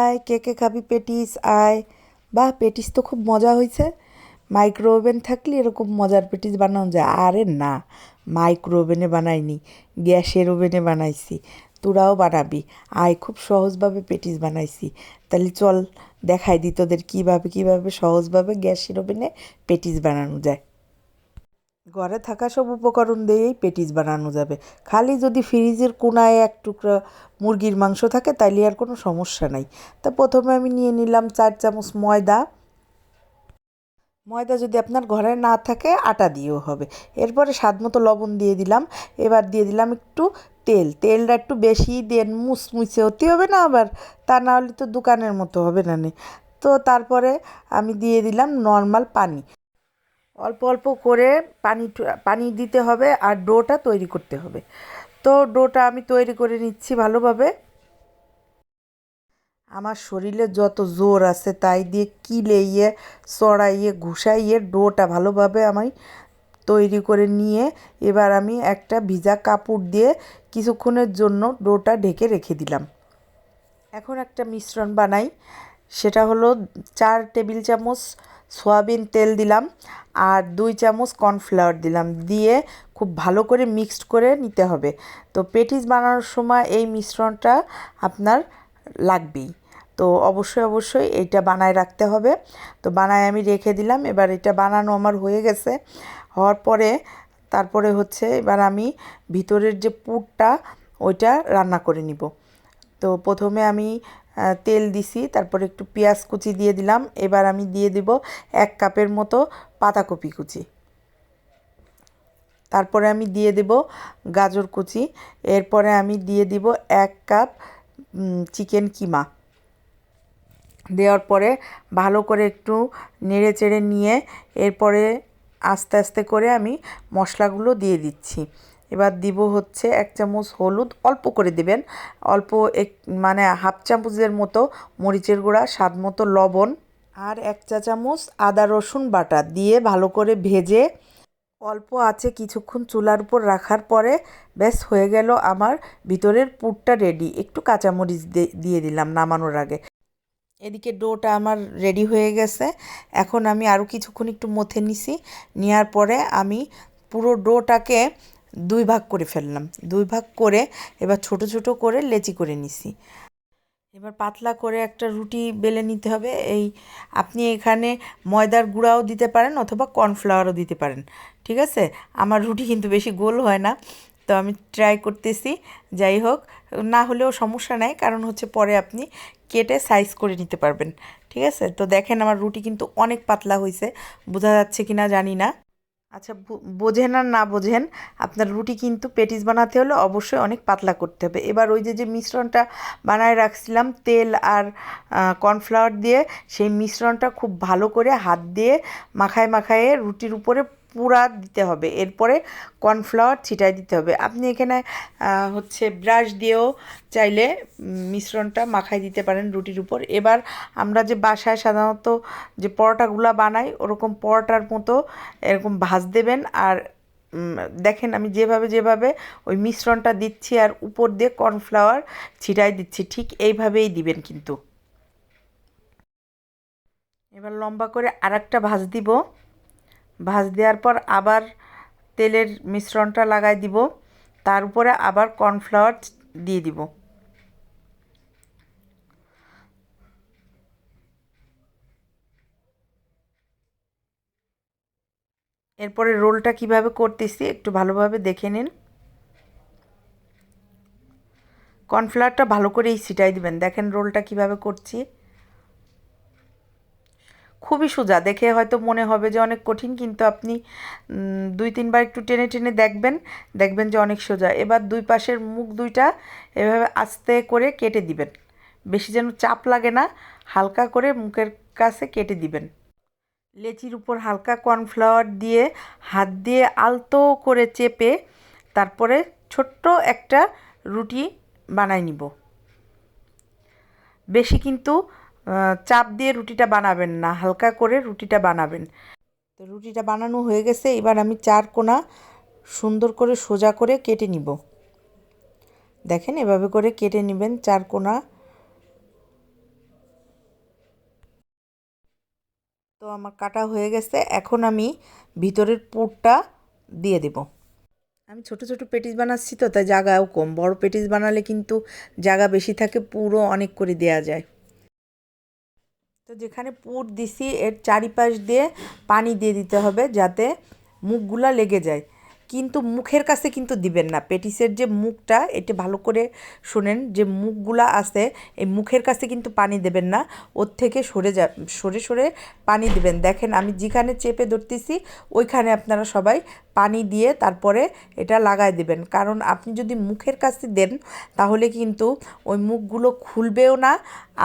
আয় কে কে খাবি পেটিস আয়। বাহ, পেটিস তো খুব মজা হয়েছে। মাইক্রো ওভেন থাকলে এরকম মজার পেটিস বানানো যায়। আরে না, মাইক্রো ওভেনে বানাইনি, গ্যাসের ওভেনে বানাইছি। তোরাও বানাবি আয়, খুব সহজভাবে পেটিস বানাইছি। তাহলে চল দেখাই দি তোদের কীভাবে কীভাবে সহজভাবে গ্যাসের ওভেনে পেটিস বানানো যায়। ঘরে থাকা সব উপকরণ দিয়েই পেটিস বানানো যাবে। খালি যদি ফ্রিজের কোনায় এক টুকরা মুরগির মাংস থাকে তাইলে আর কোনো সমস্যা নাই। তা প্রথমে আমি নিয়ে নিলাম 4 চামচ ময়দা। ময়দা যদি আপনার ঘরে না থাকে আটা দিয়েও হবে। এরপরে স্বাদ মতো লবণ দিয়ে দিলাম। এবার দিয়ে দিলাম একটু তেল। তেলটা একটু বেশি দেন, মুচমুচে হতে হবে না আবার, তা না হলে তো দোকানের মতো হবে না নে। তো তারপরে আমি দিয়ে দিলাম নর্মাল পানি। অল্প অল্প করে পানি দিতে হবে আর ডোটা তৈরি করতে হবে। তো ডোটা আমি তৈরি করে নিচ্ছি ভালোভাবে। আমার শরীরে যত জোর আছে তাই দিয়ে কিলেইয়ে চড়াইয়ে ঘুষাইয়ে ডোটা ভালোভাবে আমি তৈরি করে নিয়ে এবার আমি একটা ভিজা কাপড় দিয়ে কিছুক্ষণের জন্য ডোটা ঢেকে রেখে দিলাম। এখন একটা মিশ্রণ বানাই। সেটা হলো 4 টেবিল চামচ সয়াবিন তেল দিলাম আর 2 চামচ কর্নফ্লাওয়ার দিলাম, দিয়ে খুব ভালো করে মিক্সড করে নিতে হবে। তো পেটিস বানানোর সময় এই মিশ্রণটা আপনার লাগবেই। তো অবশ্যই অবশ্যই এইটা বানায় রাখতে হবে। তো বানায় আমি রেখে দিলাম। এবার এটা বানানো আমার হয়ে গেছে। হওয়ার পরে তারপরে হচ্ছে এবার আমি ভিতরের যে পুরটা ওইটা রান্না করে নিব। তো প্রথমে আমি তেল দিছি, তারপরে একটু পেঁয়াজ কুচি দিয়ে দিলাম। এবার আমি দিয়ে দিব 1 কাপের মতো পাতাকপি কুচি। তারপরে আমি দিয়ে দেব গাজর কুচি। এরপরে আমি দিয়ে দিব 1 কাপ চিকেন কিমা। দেওয়ার পরে ভালো করে একটু নেড়ে চেড়ে নিয়ে এরপরে আস্তে আস্তে করে আমি মশলাগুলো দিয়ে দিচ্ছি। এবার দিব হচ্ছে 1 চামচ হলুদ, অল্প করে দিবেন, অল্প মানে হাফ চামচের মতো মরিচের গুঁড়া, স্বাদ মতো লবণ আর 1 চা চামচ আদা রসুন বাটা দিয়ে ভালো করে ভেজে অল্প আছে কিছুক্ষণ চুলার উপর রাখার পরে ব্যাস হয়ে গেল আমার ভিতরের পুরটা রেডি। একটু কাঁচামরিচ দিয়ে দিলাম নামানোর আগে। এদিকে ডোটা আমার রেডি হয়ে গেছে। এখন আমি আরও কিছুক্ষণ একটু মথে নিছি। নেওয়ার পরে আমি পুরো ডোটাকে 2 ভাগ করে ফেললাম। 2 ভাগ করে এবার ছোট ছোট করে লেচি করে নিছি। এবার পাতলা করে একটা রুটি বেলে নিতে হবে। আপনি এখানে ময়দার গুঁড়াও দিতে পারেন অথবা কর্নফ্লাওয়ারও দিতে পারেন, ঠিক আছে। আমার রুটি কিন্তু বেশি গোল হয় না, তো আমি ট্রাই করতেছি। যাই হোক, না হলেও সমস্যা নাই, কারণ হচ্ছে পরে আপনি কেটে সাইজ করে নিতে পারবেন, ঠিক আছে। তো দেখেন আমার রুটি কিন্তু অনেক পাতলা হয়েছে, বোঝা যাচ্ছে কি না জানি না। আচ্ছা, বোঝেন আর না বোঝেন, আপনার রুটি কিন্তু পেটিস বানাতে হলে অবশ্যই অনেক পাতলা করতে হবে। এবার ওই যে যে মিশ্রণটা বানায় রাখছিলাম তেল আর কর্নফ্লাওয়ার দিয়ে, সেই মিশ্রণটা খুব ভালো করে হাত দিয়ে মাখায় মাখায়ে রুটির উপরে পুরা দিতে হবে। এরপরে কর্নফ্লাওয়ার ছিটাই দিতে হবে। আপনি এখানে হচ্ছে ব্রাশ দিয়েও চাইলে মিশ্রণটা মাখায় দিতে পারেন রুটির উপর। এবার আমরা যে বাসায় সাধারণত যে পরোটাগুলা বানাই ওরকম পরোটার মতো এরকম ভাঁজ দেবেন। আর দেখেন আমি যেভাবে যেভাবে ওই মিশ্রণটা দিচ্ছি আর উপর দিয়ে কর্নফ্লাওয়ার ছিটাই দিচ্ছি, ঠিক এইভাবেই দিবেন কিন্তু। এবার লম্বা করে আরেকটা ভাঁজ দিব। ভাঁজ দেওয়ার পর আবার তেলের মিশ্রণটা লাগাই দিব, তার উপরে আবার কর্নফ্লাওয়ার দিয়ে দিব। এরপরে রোলটা কিভাবে করতেছি একটু ভালোভাবে দেখে নিন। কর্নফ্লাওয়ারটা ভালো করেই ছিটাই দিবেন। দেখেন রোলটা কিভাবে করছি, খুবই সোজা। দেখে হয়তো মনে হবে যে অনেক কঠিন, কিন্তু আপনি 2-3 বার একটু টেনে টেনে দেখবেন, দেখবেন যে অনেক সোজা। এবার দুই পাশের মুখ দুইটা এভাবে আস্তে করে কেটে দিবেন। বেশি যেন চাপ লাগে না, হালকা করে মুখের কাছে কেটে দিবেন। লেচির উপর হালকা কর্নফ্লাওয়ার দিয়ে হাত দিয়ে আলতো করে চেপে তারপরে ছোট্ট একটা রুটি বানাই নিব। বেশি কিন্তু চাপ দিয়ে রুটিটা বানাবেন না, হালকা করে রুটিটা বানাবেন। তো রুটিটা বানানো হয়ে গেছে। এবার আমি 4 কোণা সুন্দর করে সোজা করে কেটে নিব। দেখেন এভাবে করে কেটে নেবেন 4 কোণা। আমার কাটা হয়ে গেছে, এখন আমি ভিতরের পুরটা দিয়ে দেব। আমি ছোট ছোট পেটিস বানাচ্ছি তো, তাই জায়গাও কম। বড় পেটিস বানালে কিন্তু জায়গা বেশি থাকে, পুরো অনেক করে দেয়া যায়। তো যেখানে পুর দিছি এর চারিপাশ দিয়ে পানি দিয়ে দিতে হবে যাতে মুখগুলা লেগে যায়, কিন্তু মুখের কাছে কিন্তু দিবেন না। পেটিসের যে মুখটা, এটা ভালো করে শোনেন, যে মুখগুলা আছে এই মুখের কাছে কিন্তু পানি দেবেন না, ওর থেকে সরে সরে পানি দিবেন। দেখেন আমি যেখানে চেপে ধরতেছি ওইখানে আপনারা সবাই পানি দিয়ে তারপরে এটা লাগাই দেবেন, কারণ আপনি যদি মুখের কাছে দেন তাহলে কিন্তু ওই মুখগুলো খুলবেও না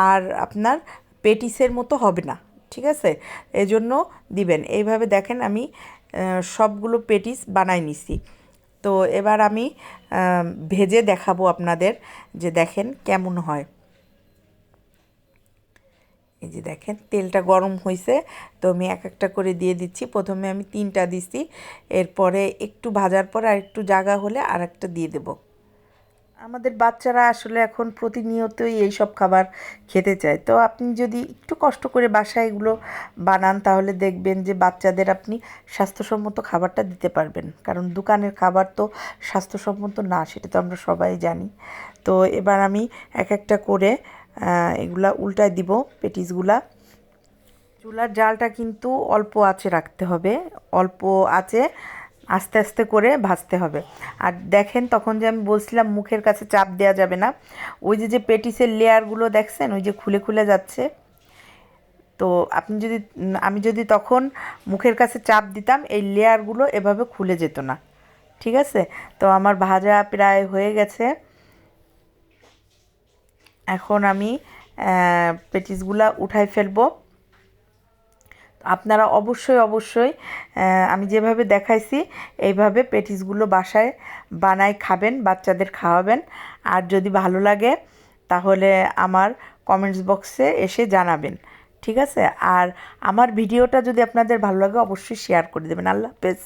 আর আপনার পেটিসের মতো হবে না, ঠিক আছে? এজন্য দিবেন এইভাবে। দেখেন আমি সবগুলো পেটিস বানাই নিছি। তো এবার আমি ভেজে দেখাবো আপনাদের, যে দেখেন কেমন হয়। এই যে দেখেন তেলটা গরম হয়েছে, তো আমি এক একটা করে দিয়ে দিচ্ছি। প্রথমে আমি 3টা দিছি, এরপরে একটু ভাজার পর আর একটু জায়গা হলে আর একটা দিয়ে দেবো। আমাদের বাচ্চারা আসলে এখন প্রতিনিয়তই এই সব খাবার খেতে চায়। তো আপনি যদি একটু কষ্ট করে বাসায় এগুলো বানান তাহলে দেখবেন যে বাচ্চাদের আপনি স্বাস্থ্যসম্মত খাবারটা দিতে পারবেন, কারণ দোকানের খাবার তো স্বাস্থ্যসম্মত না, সেটা তো আমরা সবাই জানি। তো এবার আমি এক একটা করে এগুলা উল্টায় দিব পেটিসগুলা। চুলার জালটা কিন্তু অল্প আঁচে রাখতে হবে, অল্প আঁচে আস্তে আস্তে করে ভাজতে হবে। আর দেখেন তখন যে আমি বলছিলাম মুখের কাছে চাপ দেওয়া যাবে না, ওই যে যে পেটিসের লেয়ারগুলো দেখছেন ওই যে খুলে খুলে যাচ্ছে, তো আপনি যদি আমি যদি তখন মুখের কাছে চাপ দিতাম এই লেয়ারগুলো এভাবে খুলে যেত না, ঠিক আছে? তো আমার ভাজা প্রায় হয়ে গেছে। এখন আমি পেটিসগুলা উঠাই ফেলবো। আপনারা অবশ্যই অবশ্যই আমি যেভাবে দেখাইছি এইভাবে পেটিসগুলো বাসায় বানাই খাবেন, বাচ্চাদের খাওয়াবেন। আর যদি ভালো লাগে তাহলে আমার কমেন্টস বক্সে এসে জানাবেন, ঠিক আছে? আর আমার ভিডিওটা যদি আপনাদের ভালো লাগে অবশ্যই শেয়ার করে দেবেন। আল্লাহ হাফেজ।